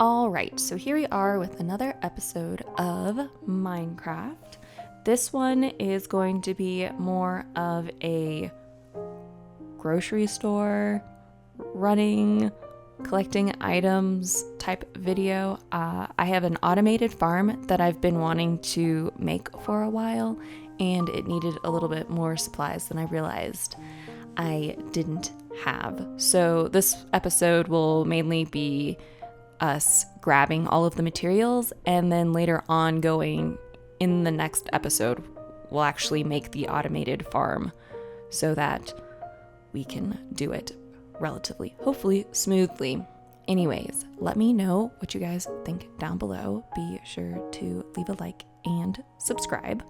All right, so here we are with another episode of Minecraft. This one is going to be more of a grocery store running, collecting items type video. I have an automated farm that I've been wanting to make for a while, and it needed a little bit more supplies than I realized I didn't have. So this episode will mainly be us grabbing all of the materials, and then later on going in the next episode we'll actually make the automated farm so that we can do it relatively, hopefully smoothly. Anyways, let me know what you guys think down below. Be sure to leave a like and subscribe.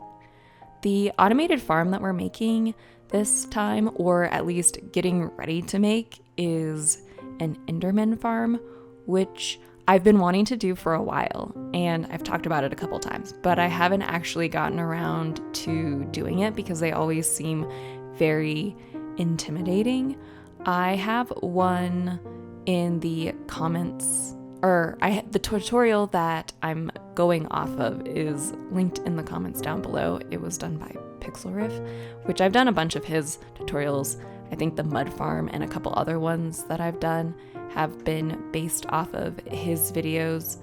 The automated farm that we're making this time, or at least getting ready to make, is an Enderman farm, which I've been wanting to do for a while, and I've talked about it a couple times, but I haven't actually gotten around to doing it because they always seem very intimidating. I have one in the comments, or the tutorial that I'm going off of is linked in the comments down below. It was done by Pixelriff, which I've done a bunch of his tutorials. I think the mud farm and a couple other ones that I've done have been based off of his videos,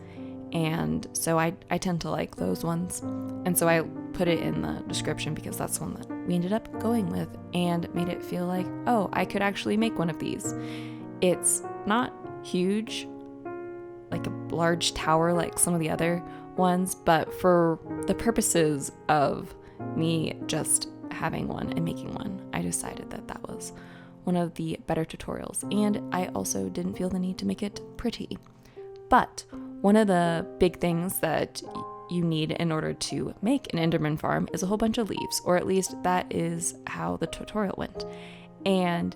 and so I tend to like those ones, and so I put it in the description because that's the one that we ended up going with and made it feel like, oh, I could actually make one of these. It's not huge, like a large tower like some of the other ones, but for the purposes of me just having one and making one, I decided that that was one of the better tutorials, and I also didn't feel the need to make it pretty. But one of the big things that you need in order to make an Enderman farm is a whole bunch of leaves, or at least that is how the tutorial went. And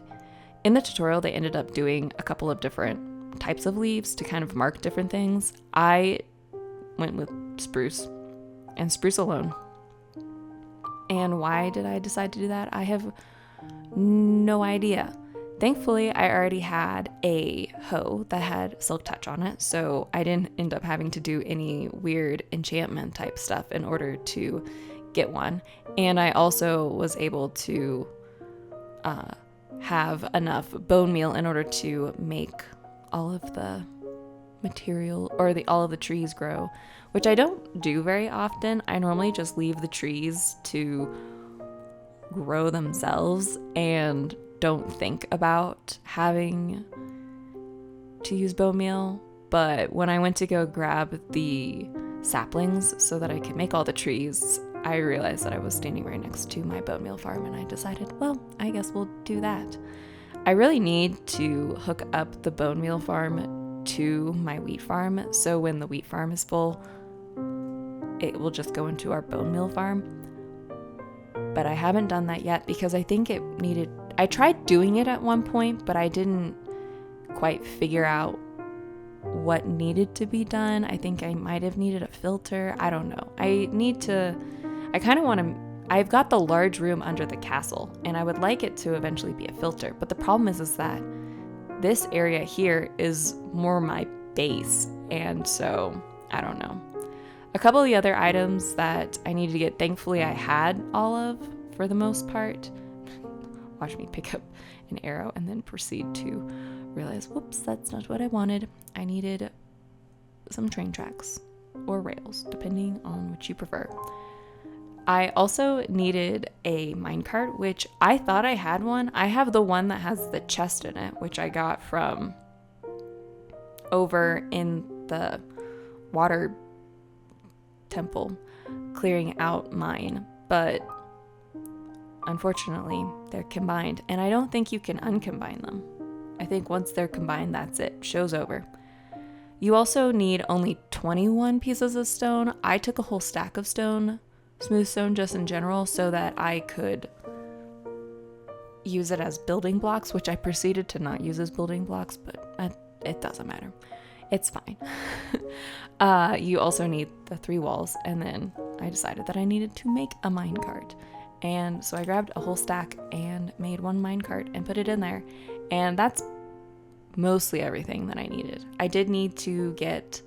in the tutorial they ended up doing a couple of different types of leaves to kind of mark different things. I went with spruce and spruce alone. And why did I decide to do that? I have no idea. Thankfully, I already had a hoe that had silk touch on it, so I didn't end up having to do any weird enchantment type stuff in order to get one. And I also was able to have enough bone meal in order to make all of the material, or all of the trees grow, which I don't do very often. I normally just leave the trees to grow themselves and don't think about having to use bone meal. But when I went to go grab the saplings so that I could make all the trees, I realized that I was standing right next to my bone meal farm, and I decided, well, I guess we'll do that. I really need to hook up the bone meal farm to my wheat farm, so when the wheat farm is full, it will just go into our bone meal farm. But I haven't done that yet because I think I tried doing it at one point, but I didn't quite figure out what needed to be done. I think I might have needed a filter. I don't know. I've got the large room under the castle, and I would like it to eventually be a filter. But the problem is that this area here is more my base, and so I don't know. A couple of the other items that I needed to get, thankfully I had all of, for the most part. Watch me pick up an arrow and then proceed to realize, whoops, that's not what I wanted. I needed some train tracks or rails, depending on which you prefer. I also needed a minecart, which I thought I had one. I have the one that has the chest in it, which I got from over in the water temple, clearing out mine, but unfortunately they're combined, and I don't think you can uncombine them. I think once they're combined, that's it. Show's over. You also need only 21 pieces of stone. I took a whole stack of stone, smooth stone just in general, so that I could use it as building blocks, which I proceeded to not use as building blocks, but it doesn't matter. It's fine. You also need the 3 walls, and then I decided that I needed to make a minecart. And so I grabbed a whole stack and made one minecart and put it in there. And that's mostly everything that I needed. I did need to get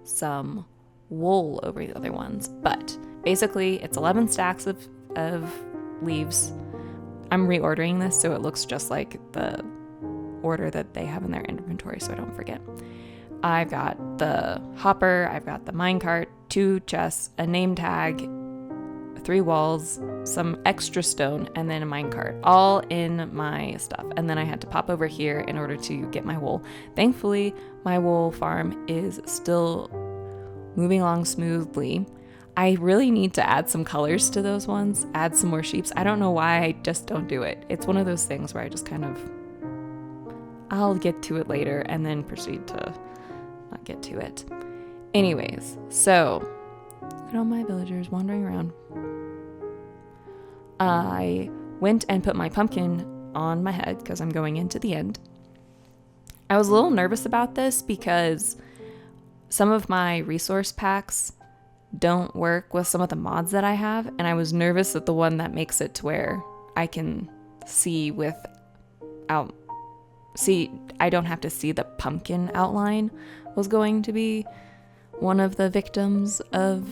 some wool over the other ones, but basically it's 11 stacks of leaves. I'm reordering this so it looks just like the order that they have in their inventory so I don't forget. I've got the hopper, I've got the minecart, 2 chests, a name tag, 3 walls, some extra stone, and then a minecart, all in my stuff. And then I had to pop over here in order to get my wool. Thankfully, my wool farm is still moving along smoothly. I really need to add some colors to those ones, add some more sheeps. I don't know why I just don't do it. It's one of those things where I just kind of, I'll get to it later and then proceed to not get to it. Anyways, so look at all my villagers wandering around. I went and put my pumpkin on my head because I'm going into the end. I was a little nervous about this because some of my resource packs don't work with some of the mods that I have, and I was nervous that the one that makes it to where I can see I don't have to see the pumpkin outline was going to be one of the victims of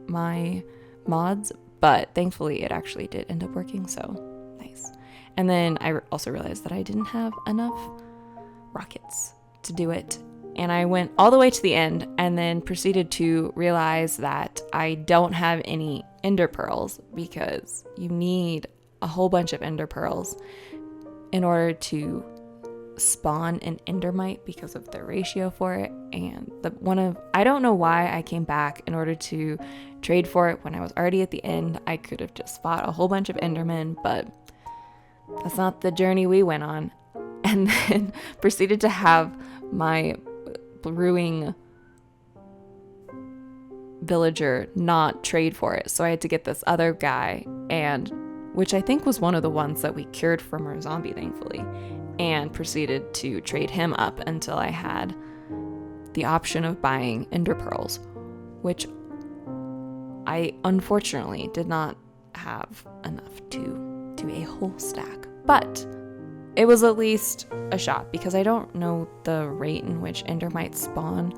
my mods, but thankfully it actually did end up working, so nice. And then I also realized that I didn't have enough rockets to do it, and I went all the way to the end and then proceeded to realize that I don't have any ender pearls because you need a whole bunch of ender pearls in order to spawn an endermite because of the ratio for it. And I don't know why I came back in order to trade for it when I was already at the end. I could have just fought a whole bunch of endermen, but that's not the journey we went on. And then proceeded to have my brewing villager not trade for it, so I had to get this other guy, and which I think was one of the ones that we cured from our zombie, thankfully, and proceeded to trade him up until I had the option of buying ender pearls, which I unfortunately did not have enough to do a whole stack, but it was at least a shot because I don't know the rate in which endermites spawn.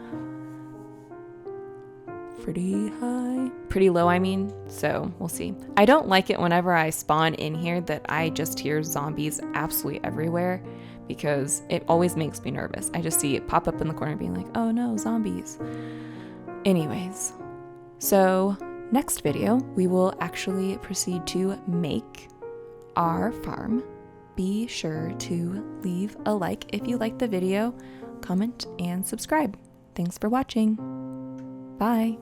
Pretty low, I mean, so we'll see. I don't like it whenever I spawn in here that I just hear zombies absolutely everywhere because it always makes me nervous. I just see it pop up in the corner being like, oh no, zombies. Anyways, so next video, we will actually proceed to make our farm. Be sure to leave a like if you liked the video, comment, and subscribe. Thanks for watching. Bye.